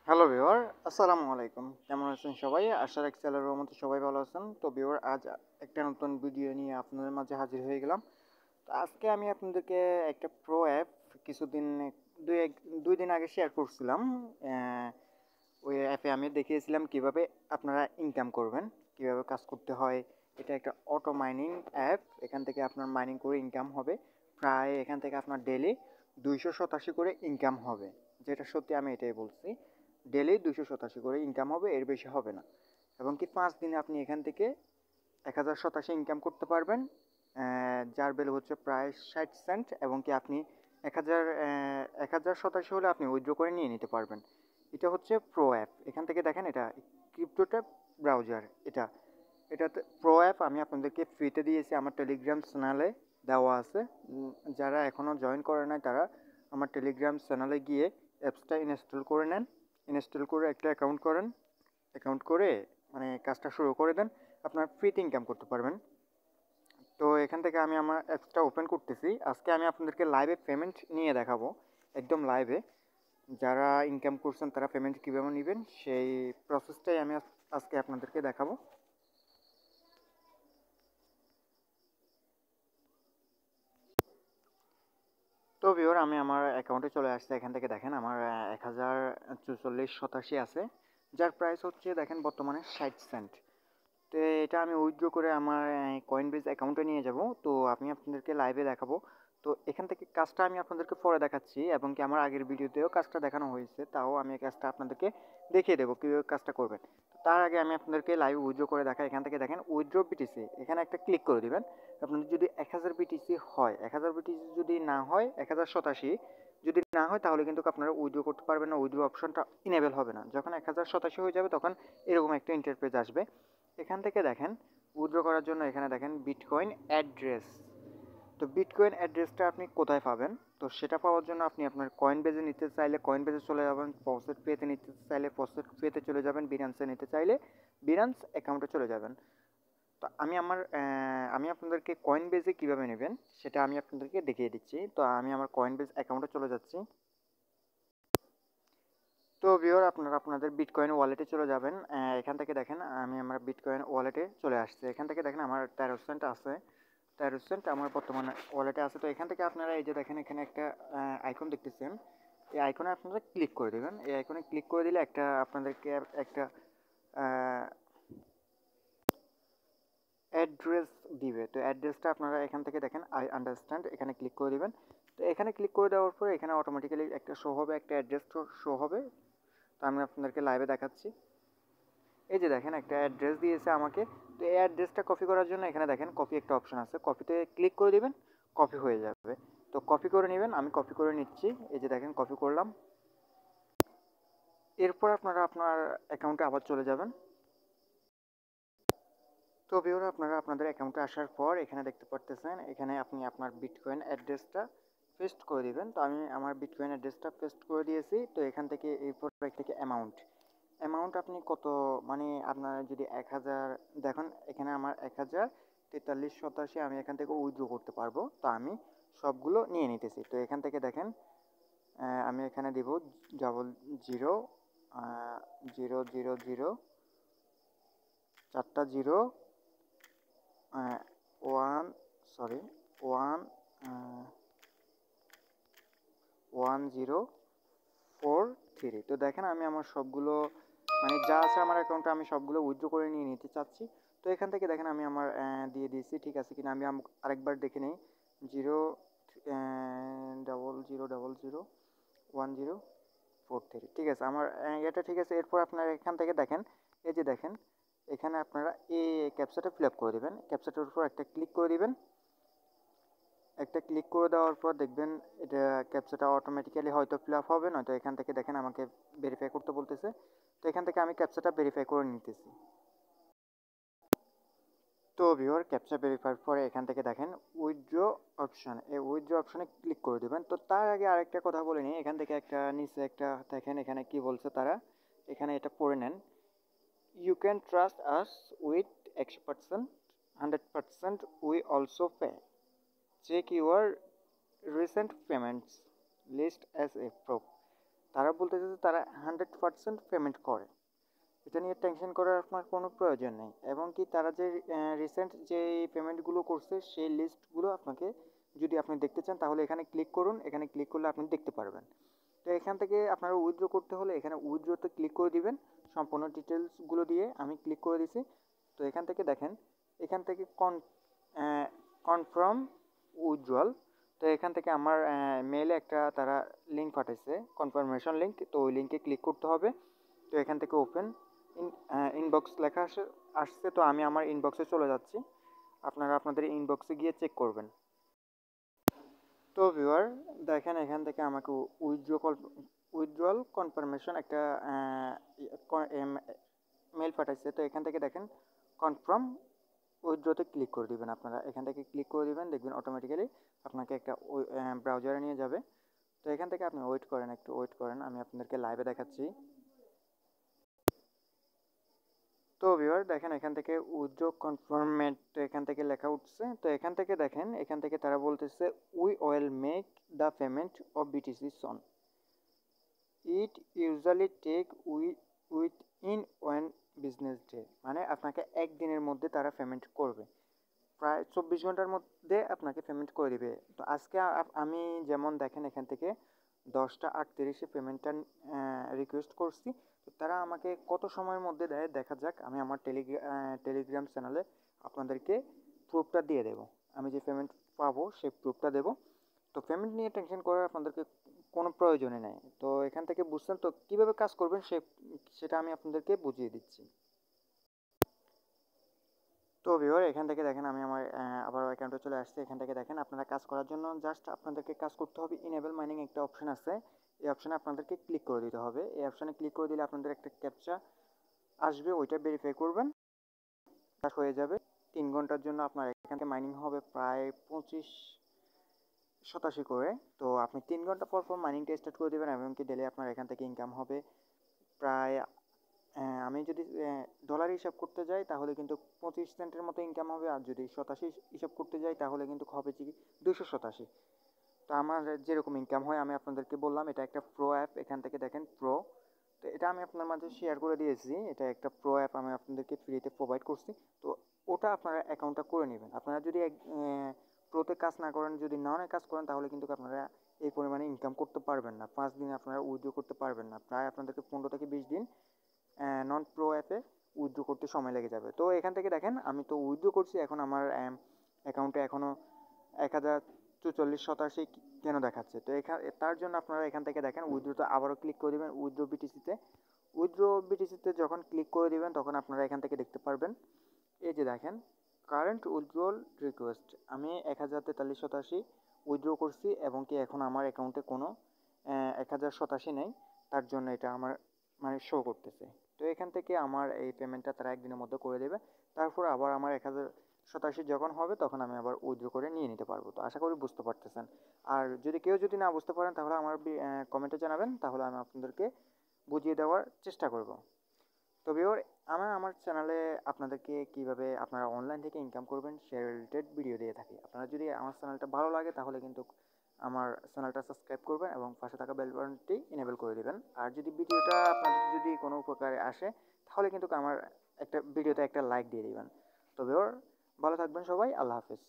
Hello viewer, আসসালামু আলাইকুম। কেমন আছেন সবাই? আশা রাখছি আল্লাহর রহমতে সবাই ভালো আছেন। তো ভিউয়ার, আজ একটা নতুন ভিডিও নিয়ে আপনাদের মাঝে হাজির হয়ে গেলাম। তো আজকে আমি আপনাদেরকে একটা প্রো অ্যাপ কিছুদিন দুই এক ২ দিন আগে শেয়ার করছিলাম। ওই অ্যাপে আমি দেখিয়েছিলাম কিভাবে আপনারা ইনকাম করবেন, কিভাবে কাজ করতে হয়। এটা একটা অটো মাইনিং অ্যাপ। এখান থেকে আপনার মাইনিং করে ইনকাম হবে। প্রায় এখান থেকে আপনার ডেইলি ২৮৭ করে ইনকাম হবে। যেটা সত্যি, আমি এটাই বলছি। ডেইলি ২৮৭ করে ইনকাম হবে, এর বেশি হবে না। এবং কি ৫ দিনে আপনি এখান থেকে ১০৮৭ ইনকাম করতে পারবেন। যার ভ্যালু হচ্ছে প্রায় ৬০ সেন্ট। এবং কি আপনি ১০৮৭ হলে আপনি উইথড্র করে নিয়ে নিতে পারবেন। এটা হচ্ছে প্রো অ্যাপ। এখান থেকে দেখেন, এটা ক্রিপ্টোট্যাপ ব্রাউজার। এটাতে প্রো অ্যাপ আমি আপনাদেরকে ফ্রিতে দিয়েছি, আমার টেলিগ্রাম চ্যানেলে দেওয়া আছে। যারা এখনও জয়েন করে নাই তারা আমার টেলিগ্রাম চ্যানেলে গিয়ে অ্যাপসটা ইনস্টল করে নেন। ইনস্টল করে একটা অ্যাকাউন্ট করেন। অ্যাকাউন্ট করে মানে কাজটা শুরু করে দেন, আপনার ফ্রিতে ইনকাম করতে পারবেন। তো এখান থেকে আমি আমার অ্যাপসটা ওপেন করতেছি। আজকে আমি আপনাদেরকে লাইভে পেমেন্ট নিয়ে দেখাবো, একদম লাইভে। যারা ইনকাম করছেন তারা পেমেন্ট কীভাবে নেবেন সেই প্রসেসটাই আমি আজকে আপনাদেরকে দেখাবো। তো ভিউয়ার, আমি আমার অ্যাকাউন্টে চলে আসছি। এখান থেকে দেখেন আমার ১০৪৪.৮৭ আছে, যার প্রাইস হচ্ছে দেখেন বর্তমানে ৬০ সেন্ট। তো এটা আমি উইথড্র করে আমার কয়েনবেজ অ্যাকাউন্টে নিয়ে যাব। তো আমি আপনাদেরকে লাইভে দেখাবো। তো এখান থেকে কাজটা আমি আপনাদেরকে পরে দেখাচ্ছি, এবং কি আমার আগের ভিডিওতেও কাজটা দেখানো হয়েছে, তাও আমি এই কাজটা আপনাদেরকে দেখিয়ে দেবো কীভাবে কাজটা করবেন। তার আগে আমি আপনাদেরকে লাইভ উইথড্র করে দেখাই। এখান থেকে দেখেন উইথড্র বিটিসি, এখানে একটা ক্লিক করে দিবেন। আপনাদের যদি ১০০০ বিটিসি হয়, ১০০০ বিটিসি যদি না হয়, ১০৮৭ যদি না হয়, তাহলে কিন্তু আপনারা উইথড্র করতে পারবেন না। উইথড্র অপশনটা ইনেবল হবে না। যখন ১০৮৭ হয়ে যাবে তখন এরকম একটা ইন্টারফেস আসবে। এখান থেকে দেখেন উইথড্র করার জন্য এখানে দেখেন বিটকয়েন অ্যাড্রেস। তো বিটকয়েন অ্যাড্রেসটা আপনি কোথায় পাবেন? তো সেটা পাওয়ার জন্য আপনি আপনার কয়েন বেজে নিতে চাইলে কয়েন বেজে চলে যাবেন, পসেট পেতে নিতে চাইলে পসেট পেতে চলে যাবেন, বিনান্সে নিতে চাইলে বিনান্স অ্যাকাউন্টে চলে যাবেন। তো আমি আপনাদেরকে কয়েন বেজে কীভাবে নেবেন সেটা আমি আপনাদেরকে দেখিয়ে দিচ্ছি। তো আমি আমার কয়েন বেজ অ্যাকাউন্টে চলে যাচ্ছি। তো ভিউয়ার, আপনারা আপনাদের বিটকয়েন ওয়ালেটে চলে যাবেন। এখান থেকে দেখেন আমি আমার বিটকয়েন ওয়ালেটে চলে আসছে। এখান থেকে দেখেন আমার ১৩ সেন্ট আছে। ১৩ সেন্ট আমার বর্তমানে ওয়ালেটে আছে। তো এখান থেকে আপনারা এই যে দেখেন, এখানে একটা আইকন দেখতেছেন। এই আইকনে আপনারা ক্লিক করে দেবেন। এই আইকনে ক্লিক করে দিলে আপনাদেরকে একটা অ্যাড্রেস দিবে। তো অ্যাড্রেসটা আপনারা এখান থেকে দেখেন আই আন্ডারস্ট্যান্ড, এখানে ক্লিক করে দিবেন। তো এখানে ক্লিক করে দেওয়ার পরে এখানে অটোমেটিক্যালি একটা শো হবে, একটা অ্যাড্রেস শো হবে। তো আমি আপনাদেরকে লাইভে দেখাচ্ছি। এই যে দেখেন একটা অ্যাড্রেস দিয়েছে আমাকে। তো এই অ্যাড্রেসটা কপি করার জন্য এখানে দেখেন কপি একটা অপশন আছে, কপিতে ক্লিক করে দিবেন, কপি হয়ে যাবে। তো কপি করে নেবেন, আমি কপি করে নিচ্ছি। এই যে দেখেন কপি করলাম। এরপর আপনারা আপনার অ্যাকাউন্টে আবার চলে যাবেন। তো ভিউয়ার, আপনারা আপনাদের অ্যাকাউন্টে আসার পর এখানে দেখতে পারতেছেন, এখানে আপনি আপনার বিটকয়েন অ্যাড্রেসটা পেস্ট করে দিবেন। তো আমি আমার বিটকয়েন অ্যাড্রেসটা পেস্ট করে দিয়েছি। তো এখান থেকে এরপর থেকে অ্যামাউন্ট আপনি কত, মানে আপনার যদি ১০০০ দেখুন, এখানে আমার ১০৪৩.৮৭ আমি এখান থেকে উইথড্র করতে পারবো। তো আমি সবগুলো নিয়ে নিতেছি। তো এখান থেকে দেখেন আমি এখানে দিব 0000 চারটা জিরো, ওয়ান সরি ওয়ান 1043। তো দেখেন আমি আমার সবগুলো, মানে যা আছে আমার অ্যাকাউন্টে, আমি সবগুলো উইথড্র করে নিয়ে নিতে চাচ্ছি। তো এখান থেকে দেখেন আমি আমার দিয়ে দিয়েছি, ঠিক আছে কিনা আমি আরেকবার দেখে নিই। 00001043, ঠিক আছে আমার এটা ঠিক আছে। এরপর আপনারা এখান থেকে দেখেন, এই যে দেখেন এখানে আপনারা এই ক্যাপচাটা ফিল আপ করে দেবেন। ক্যাপচাটার উপর একটা ক্লিক করে দিবেন। একটা ক্লিক করে দেওয়ার পর দেখবেন এটা ক্যাপচাটা অটোমেটিক্যালি হয়তো ফিল আপ হবে, নয়তো এখান থেকে দেখেন আমাকে ভেরিফাই করতে বলতেছে। তো এখান থেকে আমি ক্যাপচাটা ভেরিফাই করে নিতেছি। তো ভিউয়ার, ক্যাপচা ভেরিফাইড পরে এখান থেকে দেখেন উইথড্র অপশন, এই উইথড্র অপশনে ক্লিক করে দেবেন। তো তার আগে আরেকটা কথা বলে নিই। এখান থেকে একটা নিচে একটা দেখেন, এখানে কি বলছে তারা, এখানে এটা পড়ে নেন। You can trust us with 100%, 100% we also pay, check your recent payments list as a proof. তারা বলতেছে যে তারা 100% পেমেন্ট করে। এটা নিয়ে টেনশন করার আপনার কোনো প্রয়োজন নেই, এবং কি তারা যে রিসেন্ট যে পেমেন্টগুলো করছে সেই লিস্টগুলো আপনাকে যদি আপনি দেখতে চান তাহলে এখানে ক্লিক করুন। এখানে ক্লিক করলে আপনি দেখতে পারবেন। তো এখান থেকে আপনারা উইথড্র করতে হলে এখানে উইথড্রতে ক্লিক করে দিবেন। সম্পূর্ণ ডিটেলসগুলো দিয়ে আমি ক্লিক করে দিছি। তো এখান থেকে দেখেন, এখান থেকে কনফার্ম উইথড্রল। তো এখান থেকে আমার মেইলে একটা তারা লিঙ্ক পাঠাইছে, কনফার্মেশন লিঙ্ক। তো ওই লিঙ্কে ক্লিক করতে হবে। তো এখান থেকে ওপেন ইনবক্স লেখা আসছে। তো আমি আমার ইনবক্সে চলে যাচ্ছি, আপনারা আপনাদের ইনবক্সে গিয়ে চেক করবেন। তো ভিউয়ার দেখেন, এখান থেকে আমাকে উইথড্রল কনফার্মেশন একটা মেল পাঠাইছে। তো এখান থেকে দেখেন কনফার্ম উইথড্রতে ক্লিক করে দিবেন। আপনারা এখান থেকে ক্লিক করে দিবেন, দেখবেন অটোমেটিক্যালি আপনাকে একটা ব্রাউজারে নিয়ে যাবে। তো এখান থেকে আপনি ওয়েট করেন, একটু ওয়েট করেন, আমি আপনাদেরকে লাইভে দেখাচ্ছি। তো ভিউয়ার দেখেন, এখান থেকে উইথড্র কনফার্মেন্ট এখান থেকে লেখা উঠছে। তো এখান থেকে দেখেন, এখান থেকে তারা বলতেছে we will make the payment of BTC soon, it usually take within one business day. মানে আপনাকে একদিনের মধ্যে তারা পেমেন্ট করবে, প্রায় 24 ঘন্টার মধ্যে আপনাকে পেমেন্ট করে দিবে। তো আজকে আমি যেমন দেখেন এখান থেকে 10টা 38-এ পেমেন্টটা রিকোয়েস্ট করছি। তো তারা আমাকে কত সময়ের মধ্যে দেয় দেখা যাক। আমি আমার টেলিগ্রাম চ্যানেলে আপনাদেরকে প্রুফটা দিয়ে দেবো, আমি যে পেমেন্ট পাবো সেই প্রুফটা দেবো। তো পেমেন্ট নিয়ে টেনশন করার আপনাদেরকে কোনো প্রয়োজনই নেই। তো এখান থেকে বুঝছেন তো কীভাবে কাজ করবেন সেটা আমি আপনাদেরকে বুঝিয়ে দিচ্ছি। তো ভিউয়ার এখান থেকে দেখেন, আমি আমার আবার অ্যাকাউন্টে চলে আসছি। এখান থেকে দেখেন, আপনারা কাজ করার জন্য জাস্ট আপনাদেরকে কাজ করতে হবে। ইনেবল মাইনিং একটা অপশন আছে, এই অপশানে আপনাদেরকে ক্লিক করে দিতে হবে। এই অপশানে ক্লিক করে দিলে আপনাদের একটা ক্যাপচা আসবে, ওইটা ভেরিফাই করবেন, কাজ হয়ে যাবে। 3 ঘন্টার জন্য আপনার এখান থেকে মাইনিং হবে প্রায় 25-87 করে। তো আপনি 3 ঘন্টা পর পর মাইনিংটা স্টার্ট করে দেবেন, এমনকি ডেলি আপনার এখান থেকে ইনকাম হবে প্রায় আমি যদি ডলার হিসাব করতে যাই তাহলে কিন্তু 25 সেন্টের মতো ইনকাম হবে। আর যদি 87 হিসাব করতে যাই তাহলে কিন্তু হবে কি 287। তো আমার যেরকম ইনকাম হয় আমি আপনাদেরকে বললাম, এটা একটা প্রো অ্যাপ। এখান থেকে দেখেন প্রো, তো এটা আমি আপনার মাঝে শেয়ার করে দিয়েছি। এটা একটা প্রো অ্যাপ, আমি আপনাদেরকে ফ্রিতে প্রোভাইড করছি। তো ওটা আপনারা অ্যাকাউন্টটা করে নেবেন। আপনারা যদি প্রোতে কাজ না করেন, যদি ননে কাজ করেন, তাহলে কিন্তু আপনারা এই পরিমাণে ইনকাম করতে পারবেন না। 5 দিনে আপনারা উইথড্র করতে পারবেন না। প্রায় আপনাদেরকে 15 থেকে 20 দিন নন প্রো অ্যাপে উইথড্র করতে সময় লেগে যাবে। তো এখান থেকে দেখেন, আমি তো উইথড্র করছি, এখন আমার অ্যাকাউন্টে এখনও 1044 কেন দেখাচ্ছে। তো তার জন্য আপনারা এখান থেকে দেখেন উইথড্রোতে আবারও ক্লিক করে দেবেন। উইথড্রো বিটিসিতে যখন ক্লিক করে দেবেন তখন আপনারা এখান থেকে দেখতে পারবেন, এই যে দেখেন কারেন্ট উইথড্রল রিকোয়েস্ট, আমি 1043 উইথড্র করছি, এবং কি এখন আমার অ্যাকাউন্টে কোনো 1087 নেই। তার জন্য এটা আমার মানে শো করতেছে। তো এখান থেকে আমার এই পেমেন্টটা তারা একদিনের মধ্যে করে দেবে। তারপর আবার আমার 1087 যখন হবে তখন আমি আবার উইথড্র করে নিয়ে নিতে পারবো। তো আশা করি বুঝতে পারতেছেন। আর কেউ যদি না বুঝতে পারেন তাহলে আমার কমেন্টে জানাবেন, তাহলে আমি আপনাদেরকে বুঝিয়ে দেওয়ার চেষ্টা করব। তো ভিউয়ার, আমার চ্যানেলে আপনাদেরকে কীভাবে আপনারা অনলাইন থেকে ইনকাম করবেন সে রিলেটেড ভিডিও দিয়ে থাকি। আপনারা যদি আমার চ্যানেলটা ভালো লাগে তাহলে কিন্তু আমার চ্যানেলটা সাবস্ক্রাইব করবেন এবং পাশে থাকা বেল বাটনটি এনেবল করে দেবেন। আর যদি ভিডিওটা আপনাদের যদি কোনো উপকারে আসে তাহলে কিন্তু আমার ভিডিওতে একটা লাইক দিয়ে দিবেন। তো ভিউয়ার, ভালো থাকবেন সবাই, আল্লাহ হাফেজ।